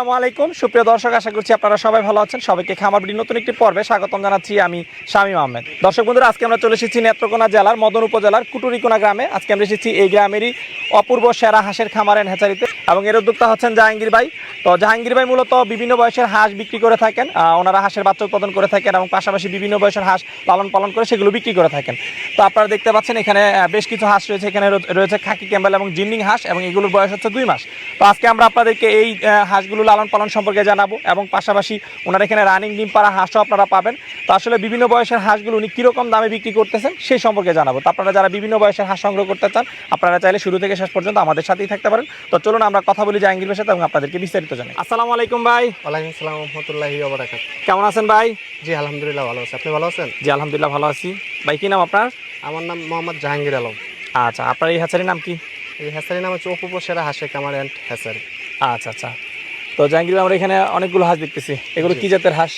আসসালামু আলাইকুম সুপ্রিয় দর্শক, আশা করছি আপনারা সবাই ভালো আছেন। সবাইকে খামার বিডি নতুন একটি পর্বে স্বাগতম জানাচ্ছি। আমি শামীম আহমেদ। দর্শক বন্ধুরা, আজকে আমরা চলে এসেছি নেত্রকোনা জেলার মদন উপজেলার কুটুরিকোনা গ্রামে। আজকে আমরা এসেছি এই গ্রামেরই অপূর্ব সেরা হাঁসের খামার এন্ড হ্যাচারিতে, এবং এর উদ্যোক্তা হচ্ছেন জাহাঙ্গীর ভাই। তো জাহাঙ্গীর ভাই মূলত বিভিন্ন বয়সের হাঁস বিক্রি করে থাকেন। ওনারা হাঁসের বাচ্চা উৎপাদন করে থাকেন এবং পাশাপাশি বিভিন্ন বয়সের হাঁস লালন পালন করে সেগুলো বিক্রি করে থাকেন। তো আপনারা দেখতে পাচ্ছেন এখানে বেশ কিছু হাঁস রয়েছে। এখানে রয়েছে খাকি ক্যাম্বেল এবং জিন্ডিং হাঁস, এবং এগুলোর বয়স হচ্ছে 2 মাস। তো আজকে আমরা আপনাদেরকে এই হাঁসগুলো লালন পালন সম্পর্কে জানাবো, এবং পাশাপাশি ওনার এখানে রানিং ডিম পাড়া হাঁসও আপনারা পাবেন। তো আসলে বিভিন্ন বয়সের হাঁসগুলো উনি কীরকম দামে বিক্রি করতেছেন সেই সম্পর্কে জানাবো। তো আপনারা যারা বিভিন্ন বয়সের হাঁস সংগ্রহ করতে চান, আপনারা চাইলে শুরু থেকে শেষ পর্যন্ত আমাদের সাথেই থাকতে পারেন। তো চলুন আমরা কথা বলি জাহাঙ্গীর ভাইয়ের সাথে এবং আপনাদেরকে বিস্তারিত জানাই। আসসালামু আলাইকুম ভাই। ওয়ালাইকুম আসসালাম ওয়া রাহমাতুল্লাহি ওয়া বারাকাতুহু। কেমন আছেন ভাই? জি আলহামদুলিল্লাহ ভালো আছি। আপনি ভালো আছেন? জি আলহামদুলিল্লাহ ভালো আছি। ভাই কি নাম আপনার? আমার নাম মোহাম্মদ জাহাঙ্গীর আলম। আচ্ছা, আপনার এই হ্যাচারির নাম কি? এই হ্যাচারির নাম হচ্ছে অপূর্ব সেরা হাঁসের খামার এন্ড হ্যাচারি। আচ্ছা আচ্ছা। তো জাহাঙ্গীর ভাই, আমরা এখানে অনেকগুলো হাঁস দেখতেছি। এগুলো কি জাতের হাঁস?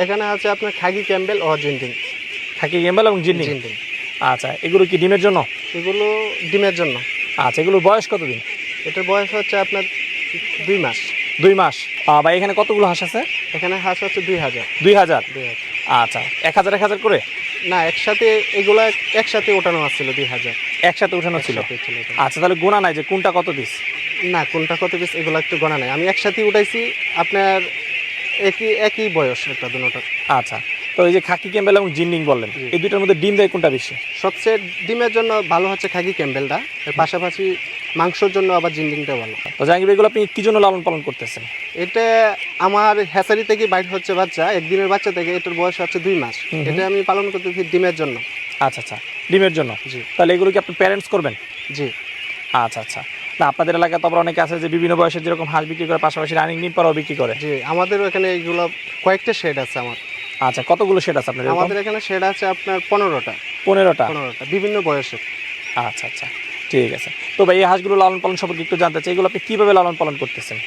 এখানে আছে আপনার খাকি ক্যাম্বেল ও জিন্ডিং। খাকি ক্যাম্বেল এবং জিন্ডিং। আচ্ছা, এগুলো কি ডিমের জন্য? এগুলো ডিমের জন্য। আচ্ছা, এগুলোর বয়স কতদিন? এটার বয়স হচ্ছে আপনার 2 মাস। 2 মাস। ভাই এখানে কতগুলো হাঁস আছে? এখানে হাঁস হচ্ছে 2000। 2000। আচ্ছা, 1000 করে? না, একসাথে এগুলা একসাথে ওঠানো আসছিল 2000। একসাথে উঠানো ছিল? আচ্ছা, তাহলে গোনা নাই যে কোনটা কত পিস? না, কোনটা কত পিস এগুলো একটু গোনা নাই। আমি একসাথে উঠাইছি আপনার একই বয়স একটা দুটোটা। আচ্ছা, তো এই যে খাকি ক্যাম্বেল এবং জিন্ডিং বললেন, এই দুটোর মধ্যে ডিম দেয় কোনটা বেশি? সবচেয়ে ডিমের জন্য ভালো হচ্ছে খাকি ক্যাম্বেলটা, এর পাশাপাশি মাংসের জন্য আবার জিন্ডিংটা ভালো। তো জাহাঙ্গীর ভাই, এগুলো আপনি কি জন্য লালন পালন করতেছেন? এটা আমার হ্যাচারি থেকে বাইর হচ্ছে বাচ্চা, একদিনের বাচ্চা থেকে। এটার বয়স হচ্ছে 2 মাস। এটা আমি পালন করতেছি ডিমের জন্য। আচ্ছা আচ্ছা, ডিমের জন্য। জি। তাহলে এগুলো কি আপনি প্যারেন্টস করবেন? জি। আচ্ছা আচ্ছা। না, আপনাদের এলাকায় তো আবার অনেকে আছে যে বিভিন্ন বয়সের যেরকম হাঁস বিক্রি করে, পাশাপাশি রানিং ডিম পাড়াও বিক্রি করে। জি, আমাদের এখানে এগুলো কয়েকটা শেড আছে আমার। আচ্ছা, কতগুলো শেড আছে আপনাদের? আমাদের এখানে শেড আছে আপনার 15টা। 15টা বিভিন্ন বয়সের। আচ্ছা আচ্ছা, ঠিক আছে। তো ভাই এই হাঁসগুলো লালন পালন সম্পর্কে একটু জানতে চাই, এগুলো আপনি কীভাবে লালন পালন করতেছেন?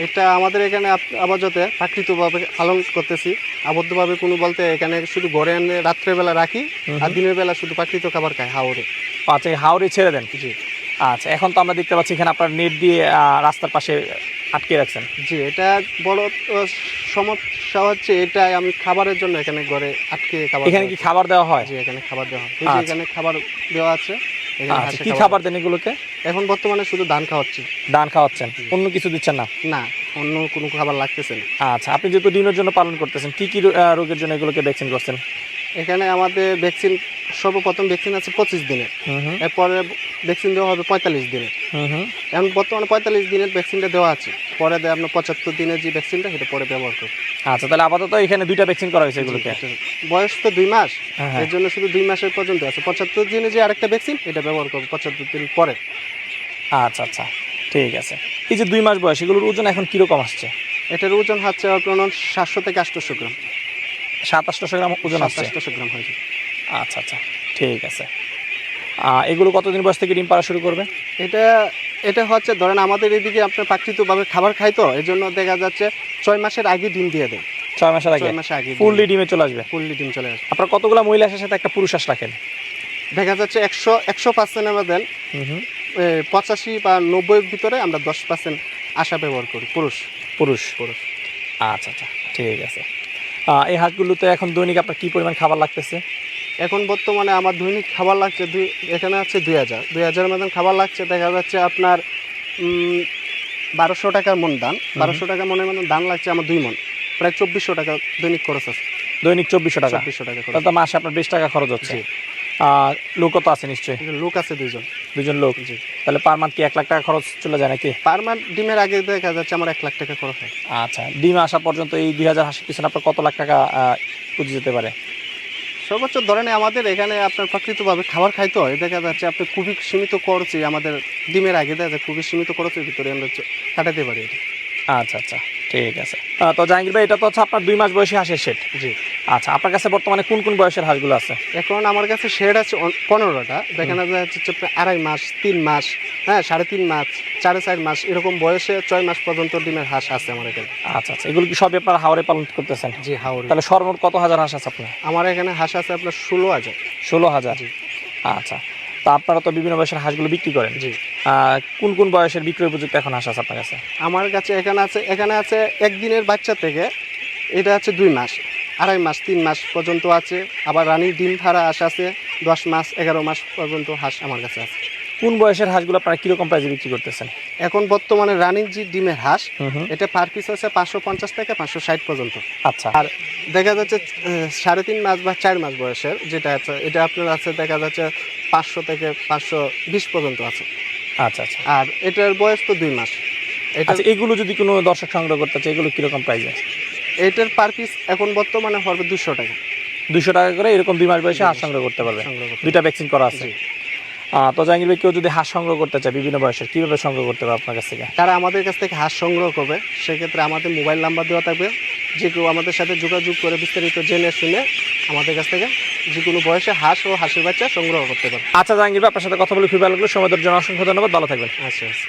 এটা আমাদের এখানে আপাতত প্রাকৃতিকভাবে পালন করতেছি। আবদ্ধভাবে কোনো বলতে এখানে শুধু ঘরে এনে রাত্রেবেলা রাখি, আর দিনের বেলা শুধু প্রাকৃতিক খাবার খাই হাওরে। আচ্ছা, এই হাওরে ছেড়ে দেন? জি। আচ্ছা, এখন তো আমরা দেখতে পাচ্ছি এখানে আপনার নেট দিয়ে রাস্তার পাশে আটকে রাখছেন। জি, এটা বড় সমস্যা হচ্ছে এটাই, আমি খাবারের জন্য এখানে ঘরে আটকে খাবার। এখানে কি খাবার দেওয়া হয়? জি, এখানে খাবার দেওয়া হয়। এই যে এখানে খাবার দেওয়া আছে। কি খাবার দেন এগুলোকে? এখন বর্তমানে শুধু ধান খাওয়াচ্ছি। ধান খাওয়াচ্ছেন, অন্য কিছু দিচ্ছেন না? না, অন্য কোনো খাবার লাগতেছে না। আচ্ছা, আপনি যেহেতু ডিমের জন্য পালন করতেছেন, কি কি রোগের জন্য এগুলোকে ভ্যাকসিন করছেন? এখানে আমাদের ভ্যাকসিন, সর্বপ্রথম ভ্যাকসিন আছে 25 দিনের। এরপরে ভ্যাকসিন দেওয়া হবে 45 দিনের। এখন বর্তমানে 45 দিনের ভ্যাকসিনটা দেওয়া আছে। পরে দেয় আপনার 75 দিনের যে ভ্যাকসিনটা, সেটা পরে ব্যবহার করবে। আচ্ছা, তাহলে আপাতত এখানে 2টা ভ্যাকসিন করা হয়েছে এগুলোকে। বয়স তো 2 মাস, এর জন্য শুধু 2 মাসের পর্যন্ত আছে। 75 দিনে যে আরেকটা ভ্যাকসিন, এটা ব্যবহার করবে 75 দিন পরে। আচ্ছা আচ্ছা, ঠিক আছে। এই যে 2 মাস বয়স, এগুলোর ওজন এখন কীরকম আসছে? এটার ওজন হচ্ছে আপনার 700 থেকে 800 গ্রাম। 700-800 গ্রাম ওজন আসছে? 800 গ্রাম হয়েছে। আচ্ছা আচ্ছা, ঠিক আছে। এগুলো কতদিন বয়স থেকে ডিম পাড়া শুরু করবে? এটা হচ্ছে ধরেন আমাদের এদিকে আপনার প্রাকৃতিকভাবে খাবার খাই, তো এই জন্য দেখা যাচ্ছে 6 মাসের আগে ডিম দিয়ে দেয়। 6 মাসের আগে? 6 মাসের আগে ফুললি ডিমে চলে আসবে? ফুললি ডিম চলে আসবে। আপনার কতগুলো মহিলা হাঁসের সাথে একটা পুরুষ হাঁস রাখেন? দেখা যাচ্ছে 100% এর মধ্যে 85 বা 90-এর ভিতরে আমরা 10% আশা ব্যবহার করি পুরুষ। আচ্ছা আচ্ছা, ঠিক আছে। এই হাঁসগুলোতে এখন দৈনিক আপনার কী পরিমাণ খাবার লাগতেছে? এখন বর্তমানে আমার দৈনিক খাবার লাগছে এখানে আছে 2000 মতন খাবার লাগছে। দেখা যাচ্ছে আপনার 1200 টাকার মন ধান, 1200 টাকা মনের মতন ধান লাগছে আমার 2 মন। প্রায় 2400 টাকা দৈনিক খরচ আছে। দৈনিক 2400 টাকা? 2400 টাকা খরচ। তাহলে তো মাসে আপনার 20 টাকা খরচ হচ্ছে। লোকও তো আছে নিশ্চয়ই? লোক আছে 2জন লোক। জি। তাহলে পার মান্থ কি 1 লাখ টাকা খরচ চলে যায় নাকি? পার মান্থ ডিমের আগে দেখা যাচ্ছে আমার 1 লাখ টাকা খরচ হয়। আচ্ছা, ডিম আসা পর্যন্ত এই 2000 হাঁসের পিছনে আপনার কত লাখ টাকা পুঁজি যেতে পারে? সর্বোচ্চ ধরেন আমাদের এখানে আপনার প্রাকৃতিকভাবে খাবার খাইতে হয়, দেখা যাচ্ছে আপনি খুবই সীমিত খরচে, আমাদের ডিমের আগে দেখা যায় খুবই সীমিত খরচের ভিতরে আমরা কাটাতে পারি এটা। আচ্ছা আচ্ছা, ঠিক আছে। তো জাহাঙ্গীর ভাই, এটা তো হচ্ছে আপনার 2 মাস বয়সী হাঁসের শেড। জি। আচ্ছা, আপনার কাছে বর্তমানে কোন কোন বয়সের হাঁসগুলো আছে? এখন আমার কাছে শেড আছে 15টা। দেখানো যাচ্ছে 2.5 মাস, 3 মাস, 3.5 মাস, 4.5 মাস, এরকম বয়সে 6 মাস পর্যন্ত ডিমের হাঁস আছে আমার এখানে। আচ্ছা আচ্ছা, এগুলো কি সবই আপনার হাওরে পালন করতেছেন? জি, হাওরে। তাহলে সর্বমোট কত হাজার হাঁস আছে আপনার? আমার এখানে হাঁস আছে আপনার 16,000। 16,000? আচ্ছা, তো আপনারা তো বিভিন্ন বয়সের হাঁসগুলো বিক্রি করেন। জি। কোন কোন বয়সের বিক্রয় উপযুক্ত এখন হাঁস আছে আপনার কাছে? আমার কাছে এখানে আছে একদিনের বাচ্চা থেকে, এটা আছে 2 মাস, 2.5 মাস, 3 মাস পর্যন্ত আছে। আবার রানিং ডিম ফারা হাঁস আছে 10 মাস, 11 মাস পর্যন্ত হাঁস আমার কাছে আছে। কোন বয়সের হাঁসগুলো আপনারা কিরকম প্রাইসে বিক্রি করতেছেন? এখন বর্তমানে রানিং যে ডিমের হাঁস, হুম। এটা পার পিস আছে 550 থেকে 560 পর্যন্ত। আচ্ছা। আর দেখা যাচ্ছে 3.5 মাস বা 4 মাস বয়সের যেটা আছে, এটা আপনার আছে দেখা যাচ্ছে 500 থেকে 520 পর্যন্ত আছে। আচ্ছা আচ্ছা আর এটার বয়স তো 2 মাস। এটা আচ্ছা, এগুলো যদি কোনো দর্শক সংগ্রহ করতে চায় এগুলো কিরকম প্রাইস আছে? এটার পার পিস এখন বর্তমানে হবে 200 টাকা 200 টাকা করে এরকম 2 মাস বয়সে হাঁস সংগ্রহ করতে পারবে। সংগ্রহ করতে। দুইটা ভ্যাকসিন করা আছে। জি। তো জাহাঙ্গীর ভাই, কেউ যদি হাঁস সংগ্রহ করতে চায় বিভিন্ন বয়সের, কিভাবে সংগ্রহ করতে পারবে আপনার কাছ থেকে? তারা আমাদের কাছ থেকে হাঁস সংগ্রহ করবে, সেক্ষেত্রে আমাদের মোবাইল নাম্বার দেওয়া থাকবে, যে কেউ আমাদের সাথে যোগাযোগ করে বিস্তারিত জেনে শুনে আমাদের কাছ থেকে যে কোনো বয়সে হাঁস ও হাঁসের বাচ্চা সংগ্রহ করতে পারবে। আচ্ছা জাহাঙ্গীর ভাই, আপনার সাথে কথা বলে খুবই ভালো লাগলো। সময় দেওয়ার জন্য অসংখ্য ধন্যবাদ। ভালো থাকবেন। আচ্ছা আচ্ছা।